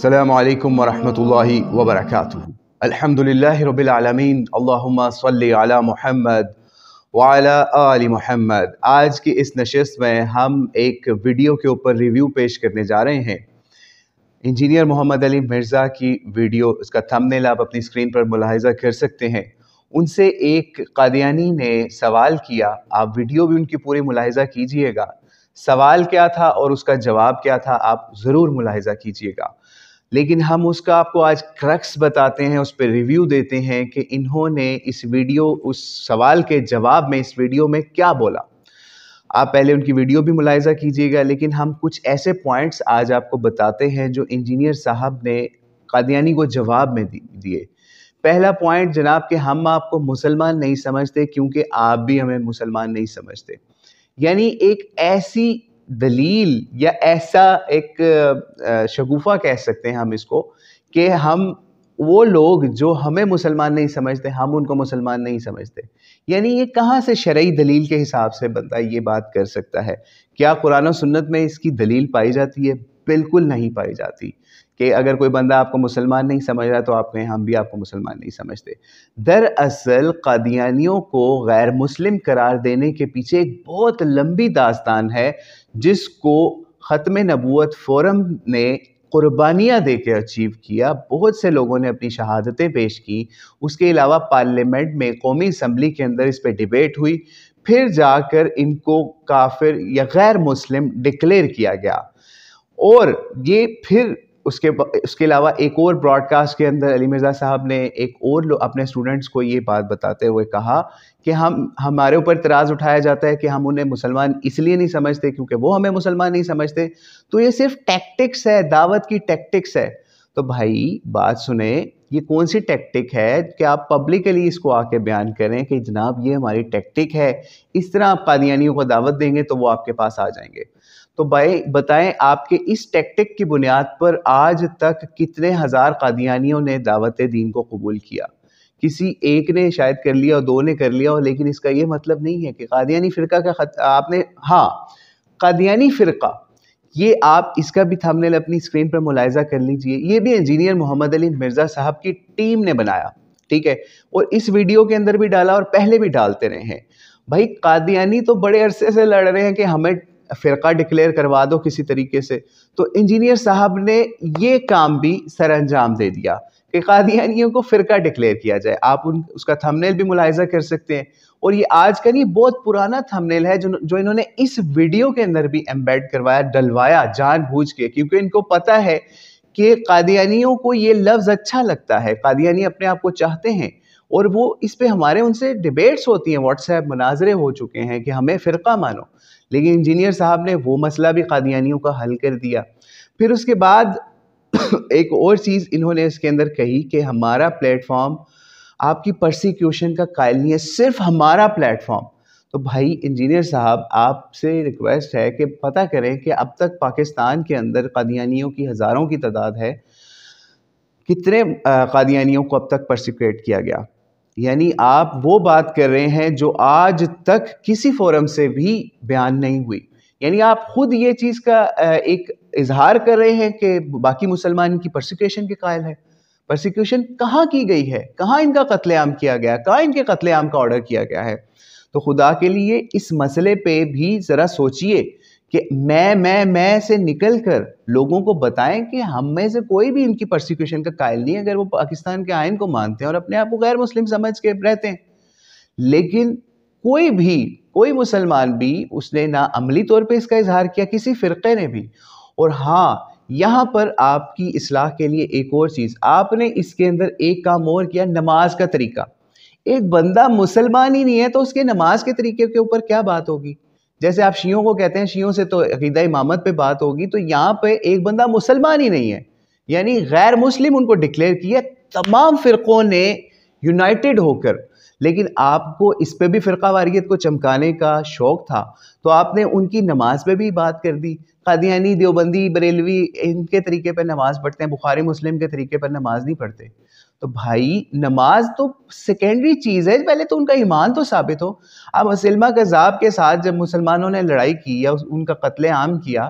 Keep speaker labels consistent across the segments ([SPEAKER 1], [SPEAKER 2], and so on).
[SPEAKER 1] السلام علیکم ورحمۃ اللہ وبرکاتہ۔ الحمدللہ رب العالمین، اللہم صلی علی محمد وعلی آل محمد۔ آج کی اس نشست میں ہم ایک ویڈیو کے اوپر ریویو پیش کرنے جا رہے ہیں۔ انجینئر محمد علی مرزا کی ویڈیو، اس کا تھمبنیل آپ اپنی اسکرین پر ملاحظہ کر سکتے ہیں۔ ان سے ایک قادیانی نے سوال کیا، آپ ویڈیو بھی ان کی پوری ملاحظہ کیجئے گا۔ سوال کیا تھا اور اس کا جواب کیا تھا آپ ضرور ملاحظہ کیجئے گا، لیکن ہم اس کا آپ کو آج کرکس بتاتے ہیں، اس پہ ریویو دیتے ہیں کہ انہوں نے اس سوال کے جواب میں اس ویڈیو میں کیا بولا۔ آپ پہلے ان کی ویڈیو بھی ملاحظہ کیجئے گا، لیکن ہم کچھ ایسے پوائنٹس آج آپ کو بتاتے ہیں جو انجینئر صاحب نے قادیانی کو جواب میں دیے۔ پہلا پوائنٹ جناب کہ ہم آپ کو مسلمان نہیں سمجھتے کیونکہ آپ بھی ہمیں مسلمان نہیں سمجھتے۔ یعنی ایک ایسی دلیل یا ایسا ایک شگوفہ کہہ سکتے ہیں ہم اس کو، کہ ہم وہ لوگ جو ہمیں مسلمان نہیں سمجھتے ہم ان کو مسلمان نہیں سمجھتے۔ یعنی یہ کہاں سے شرعی دلیل کے حساب سے بندہ یہ بات کر سکتا ہے؟ کیا قرآن و سنت میں اس کی دلیل پائی جاتی ہے؟ بالکل نہیں پائی جاتی کہ اگر کوئی بندہ آپ کو مسلمان نہیں سمجھ رہا تو آپ کہیں ہم بھی آپ کو مسلمان نہیں سمجھتے۔ دراصل قادیانیوں کو غیر مسلم قرار دینے کے پیچھے ایک بہت لمبی داستان ہے، جس کو ختم نبوت فورم نے قربانیاں دے کے اچیو کیا۔ بہت سے لوگوں نے اپنی شہادتیں پیش کی، اس کے علاوہ پارلیمنٹ میں قومی اسمبلی کے اندر اس پہ ڈیبیٹ ہوئی، پھر جا کر ان کو کافر یا غیر مسلم ڈکلیئر کیا گیا۔ اور یہ پھر اس کے علاوہ ایک اور براڈ کاسٹ کے اندر علی مرزا صاحب نے ایک اور اپنے اسٹوڈنٹس کو یہ بات بتاتے ہوئے کہا کہ ہمارے اوپر اعتراض اٹھایا جاتا ہے کہ ہم انہیں مسلمان اس لیے نہیں سمجھتے کیونکہ وہ ہمیں مسلمان نہیں سمجھتے، تو یہ صرف ٹیکٹکس ہے، دعوت کی ٹیکٹکس ہے۔ تو بھائی بات سنیں، یہ کون سی ٹیکٹک ہے کہ آپ پبلکلی اس کو آ کے بیان کریں کہ جناب یہ ہماری ٹیکٹک ہے، اس طرح آپ قادیانیوں کو دعوت دیں گے تو وہ آپ کے پاس آ جائیں گے؟ تو بھائی بتائیں آپ کے اس ٹیکٹک کی بنیاد پر آج تک کتنے ہزار قادیانیوں نے دعوت دین کو قبول کیا؟ کسی ایک نے شاید کر لیا اور دو نے کر لیا، لیکن اس کا یہ مطلب نہیں ہے کہ قادیانی فرقہ کا آپ نے قادیانی فرقہ، یہ آپ اس کا بھی تھمبنیل اپنی اسکرین پر ملاحظہ کر لیجئے، یہ بھی انجینئر محمد علی مرزا صاحب کی ٹیم نے بنایا، ٹھیک ہے، اور اس ویڈیو کے اندر بھی ڈالا اور پہلے بھی ڈالتے رہے ہیں۔ بھائی قادیانی تو بڑے عرصے سے لڑ رہے ہیں کہ ہمیں فرقہ ڈکلیئر کروا دو کسی طریقے سے، تو انجینئر صاحب نے یہ کام بھی سر انجام دے دیا کہ قادیانیوں کو فرقہ ڈکلیئر کیا جائے۔ آپ اس کا تھمبنیل بھی ملاحظہ کر سکتے ہیں، اور یہ آج کا نہیں بہت پرانا تھمبنیل ہے جو انہوں نے اس ویڈیو کے اندر بھی ایمبیڈ کروایا، ڈلوایا جان بوجھ کے، کیونکہ ان کو پتہ ہے کہ قادیانیوں کو یہ لفظ اچھا لگتا ہے، قادیانی اپنے آپ کو چاہتے ہیں، اور وہ اس پہ ہمارے ان سے ڈیبیٹس ہوتی ہیں، واٹس ایپ مناظرے ہو چکے ہیں کہ ہمیں فرقہ مانو، لیکن انجینئر صاحب نے وہ مسئلہ بھی قادیانیوں کا حل کر دیا۔ پھر اس کے بعد ایک اور چیز انہوں نے اس کے اندر کہی کہ ہمارا پلیٹ فارم آپ کی پرسیکیوشن کا قائل نہیں ہے، صرف ہمارا پلیٹ فارم۔ تو بھائی انجینئر صاحب آپ سے ریکویسٹ ہے کہ پتہ کریں کہ اب تک پاکستان کے اندر قادیانیوں کی ہزاروں کی تعداد ہے، کتنے قادیانیوں کو اب تک پرسیکیوٹ کیا گیا؟ یعنی آپ وہ بات کر رہے ہیں جو آج تک کسی فورم سے بھی بیان نہیں ہوئی، یعنی آپ خود یہ چیز کا ایک اظہار کر رہے ہیں کہ باقی مسلمان کی پرسیکیوشن کے قائل ہے۔ پرسیکیوشن کہاں کی گئی ہے؟ کہاں ان کا قتل عام کیا گیا؟ کہاں ان کے قتل عام کا آرڈر کیا گیا ہے؟ تو خدا کے لیے اس مسئلے پہ بھی ذرا سوچئے کہ میں سے نکل کر لوگوں کو بتائیں کہ ہم میں سے کوئی بھی ان کی پرسیکیوشن کا قائل نہیں ہے، اگر وہ پاکستان کے آئین کو مانتے ہیں اور اپنے آپ کو غیر مسلم سمجھ کے رہتے ہیں۔ لیکن کوئی مسلمان بھی اس نے نہ عملی طور پہ اس کا اظہار کیا، کسی فرقے نے بھی۔ اور ہاں، یہاں پر آپ کی اصلاح کے لیے ایک اور چیز، آپ نے اس کے اندر ایک کام اور کیا، نماز کا طریقہ۔ ایک بندہ مسلمان ہی نہیں ہے تو اس کے نماز کے طریقے کے اوپر کیا بات ہوگی؟ جیسے آپ شیعوں کو کہتے ہیں شیعوں سے تو عقیدہ امامت پہ بات ہوگی، تو یہاں پہ ایک بندہ مسلمان ہی نہیں ہے، یعنی غیر مسلم ان کو ڈکلیئر کیا تمام فرقوں نے یونائٹڈ ہو کر۔ لیکن آپ کو اس پہ بھی فرقہ واریت کو چمکانے کا شوق تھا، تو آپ نے ان کی نماز پہ بھی بات کر دی۔ قادیانی، دیوبندی، بریلوی ان کے طریقے پر نماز پڑھتے ہیں، بخاری مسلم کے طریقے پر نماز نہیں پڑھتے۔ تو بھائی نماز تو سیکنڈری چیز ہے، پہلے تو ان کا ایمان تو ثابت ہو۔ اب مسلمہ کذاب کے ساتھ جب مسلمانوں نے لڑائی کی یا ان کا قتل عام کیا،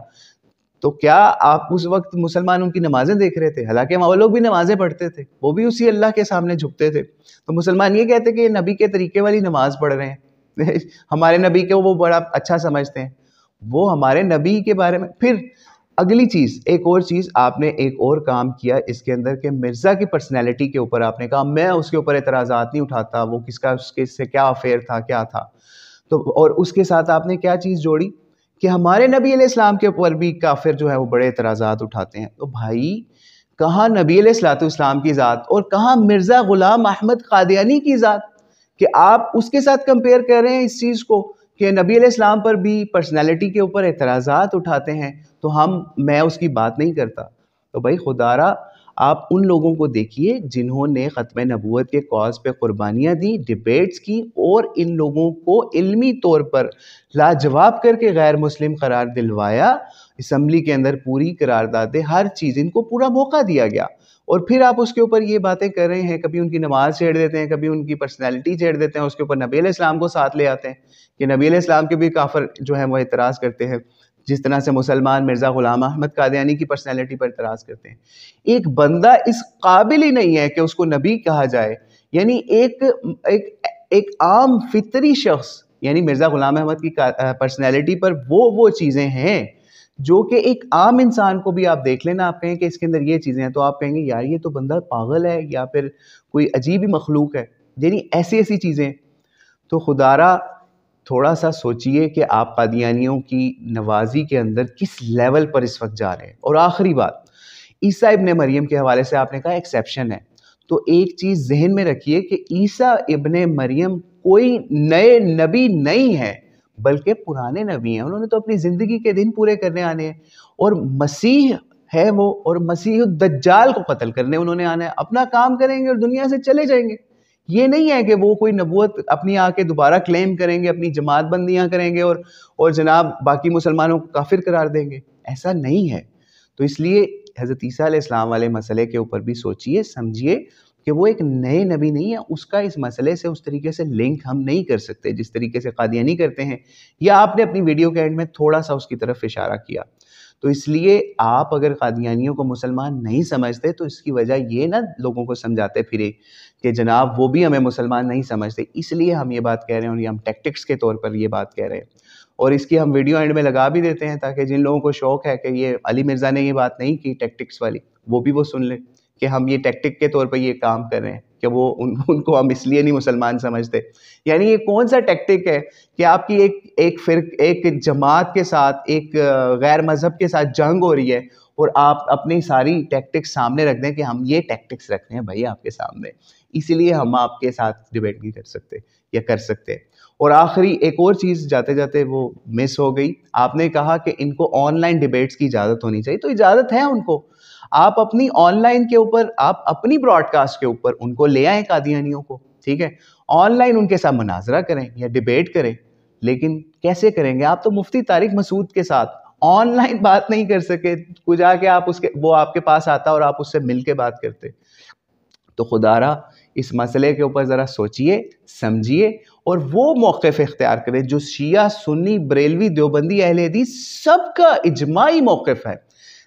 [SPEAKER 1] تو کیا آپ اس وقت مسلمان ان کی نمازیں دیکھ رہے تھے؟ حالانکہ وہ لوگ بھی نمازیں پڑھتے تھے، وہ بھی اسی اللہ کے سامنے جھکتے تھے. تو مسلمان یہ کہتے کہ یہ نبی کے طریقے والی نماز پڑھ رہے ہیں ہمارے نبی کے وہ بڑا اچھا سمجھتے ہیں. وہ ہمارے نبی کے بارے میں. پھر اگلی چیز، ایک اور چیز آپ نے ایک اور کام کیا اس کے اندر کہ مرزا کی پرسنالٹی کے اوپر آپ نے کہا میں اس کے اوپر اعتراضات نہیں اٹھاتا، وہ کس کا اس کے سے کیا افیئر تھا کیا تھا. تو اور اس کے ساتھ آپ نے کیا چیز جوڑی کہ ہمارے نبی علیہ السلام کے اوپر بھی کافر جو ہے وہ بڑے اعتراضات اٹھاتے ہیں. تو بھائی کہاں نبی علیہ الصلوۃ والسلام کی ذات اور کہاں مرزا غلام احمد قادیانی کی ذات کہ آپ اس کے ساتھ کمپیئر کر رہے ہیں اس چیز کو کہ نبی علیہ السلام پر بھی پرسنالٹی کے اوپر اعتراضات اٹھاتے ہیں تو میں اس کی بات نہیں کرتا. تو بھائی خدا را آپ ان لوگوں کو دیکھیے جنہوں نے ختم نبوت کے کاز پہ قربانیاں دی، ڈیبیٹس کی، اور ان لوگوں کو علمی طور پر لاجواب کر کے غیر مسلم قرار دلوایا. اسمبلی کے اندر پوری قراردادیں، ہر چیز ان کو پورا موقع دیا گیا. اور پھر آپ اس کے اوپر یہ باتیں کر رہے ہیں، کبھی ان کی نماز چھیڑ دیتے ہیں، کبھی ان کی پرسنالٹی چھیڑ دیتے ہیں، اس کے اوپر نبی علیہ السلام کو ساتھ لے آتے ہیں کہ نبی علیہ السلام کے بھی کافر جو ہیں وہ اعتراض کرتے ہیں، جس طرح سے مسلمان مرزا غلام احمد قادیانی کی پرسنالٹی پر اعتراض کرتے ہیں. ایک بندہ اس قابل ہی نہیں ہے کہ اس کو نبی کہا جائے. یعنی ایک عام فطری شخص، یعنی مرزا غلام احمد کی پرسنالٹی پر وہ چیزیں ہیں جو کہ ایک عام انسان کو بھی آپ دیکھ لینا، آپ کہیں کہ اس کے اندر یہ چیزیں ہیں تو آپ کہیں گے یار یہ تو بندہ پاگل ہے یا پھر کوئی عجیب ہی مخلوق ہے. یعنی ایسی چیزیں. تو خدا را تھوڑا سا سوچئے کہ آپ قادیانیوں کی نوازی کے اندر کس لیول پر اس وقت جا رہے ہیں. اور آخری بات، عیسیٰ ابن مریم کے حوالے سے آپ نے کہا ایکسیپشن ہے. تو ایک چیز ذہن میں رکھیے کہ عیسیٰ ابن مریم کوئی نئے نبی نہیں ہے بلکہ پرانے نبی ہیں. انہوں نے تو اپنی زندگی کے دن پورے کرنے آنے ہیں، اور مسیح ہے وہ، اور مسیح الدجال کو قتل کرنے انہوں نے آنا ہے. اپنا کام کریں گے اور دنیا سے چلے جائیں گے. یہ نہیں ہے کہ وہ کوئی نبوت اپنی آ کے دوبارہ کلیم کریں گے، اپنی جماعت بندیاں کریں گے اور جناب باقی مسلمانوں کو کافر قرار دیں گے. ایسا نہیں ہے. تو اس لیے حضرت عیسیٰ علیہ السلام والے مسئلے کے اوپر بھی سوچئے سمجھیے کہ وہ ایک نئے نبی نہیں ہے. اس کا اس مسئلے سے اس طریقے سے لنک ہم نہیں کر سکتے جس طریقے سے قادیانی کرتے ہیں، یا آپ نے اپنی ویڈیو کے اینڈ میں تھوڑا سا اس کی طرف اشارہ کیا. تو اس لیے آپ اگر قادیانیوں کو مسلمان نہیں سمجھتے تو اس کی وجہ یہ نہ لوگوں کو سمجھاتے پھرے کہ جناب وہ بھی ہمیں مسلمان نہیں سمجھتے. اس لیے ہم یہ بات کہہ رہے ہیں اور یہ ہم ٹیکٹکس کے طور پر یہ بات کہہ رہے ہیں، اور اس کی ہم ویڈیو اینڈ میں لگا بھی دیتے ہیں تاکہ جن لوگوں کو شوق ہے کہ یہ علی مرزا نے یہ بات نہیں کی ٹیکٹکس والی، وہ بھی وہ سن لیں کہ ہم یہ ٹیکٹک کے طور پر یہ کام کر رہے ہیں کہ وہ ان کو ہم اس لیے نہیں مسلمان سمجھتے. یعنی یہ کون سا ٹیکٹک ہے کہ آپ کی ایک جماعت کے ساتھ، ایک غیر مذہب کے ساتھ جنگ ہو رہی ہے اور آپ اپنی ساری ٹیکٹکس سامنے رکھ دیں کہ ہم یہ ٹیکٹکس رکھ رہے ہیں بھائی آپ کے سامنے، اسی لیے ہم آپ کے ساتھ ڈیبیٹ نہیں کر سکتے یا کر سکتے. اور آخری ایک اور چیز جاتے جاتے وہ مس ہو گئی، آپ نے کہا کہ ان کو آن لائن ڈیبیٹس کی اجازت ہونی چاہیے. تو اجازت ہے ان کو، آپ اپنی آن لائن کے اوپر، آپ اپنی براڈ کاسٹ کے اوپر ان کو لے آئیں قادیانیوں کو، ٹھیک ہے، آن لائن ان کے ساتھ مناظرہ کریں یا ڈیبیٹ کریں. لیکن کیسے کریں گے؟ آپ تو مفتی طارق مسعود کے ساتھ آن لائن بات نہیں کر سکے، جا کے وہ آپ کے پاس آتا اور آپ اس سے مل کے بات کرتے. تو خدا را اس مسئلے کے اوپر ذرا سوچئے سمجھیے اور وہ موقف اختیار کریں جو شیعہ، سنی، بریلوی، دیوبندی، اہل حدیث سب کا اجماعی موقف ہے.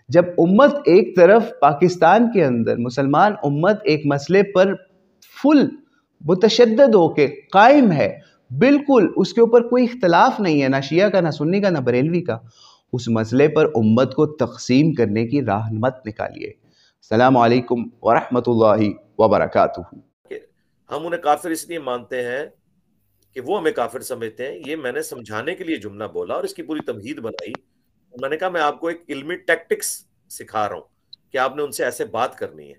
[SPEAKER 1] جب امت ایک طرف پاکستان کے اندر مسلمان امت ایک مسئلے پر فل متشدد ہو کے قائم ہے، بالکل اس کے اوپر کوئی اختلاف نہیں ہے، نہ شیعہ کا، نہ سنی کا، نہ بریلوی کا، اس مسئلے پر امت کو تقسیم کرنے کی راہ مت نکالیے. السلام علیکم ورحمۃ اللہ وبرکاتہ.
[SPEAKER 2] ہم انہیں کافر اس لیے مانتے ہیں کہ وہ ہمیں کافر سمجھتے ہیں. یہ میں نے سمجھانے کے لیے جملہ بولا اور اس کی پوری تمہید بنائی. میں نے کہا میں آپ کو ایک علمی ٹیکٹکس سکھا رہا ہوں کہ آپ نے ان سے ایسے بات کرنی ہے.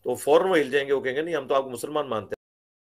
[SPEAKER 2] تو فوراً وہ ہل جائیں گے، وہ کہیں گے نہیں ہم تو آپ کو مسلمان مانتے ہیں.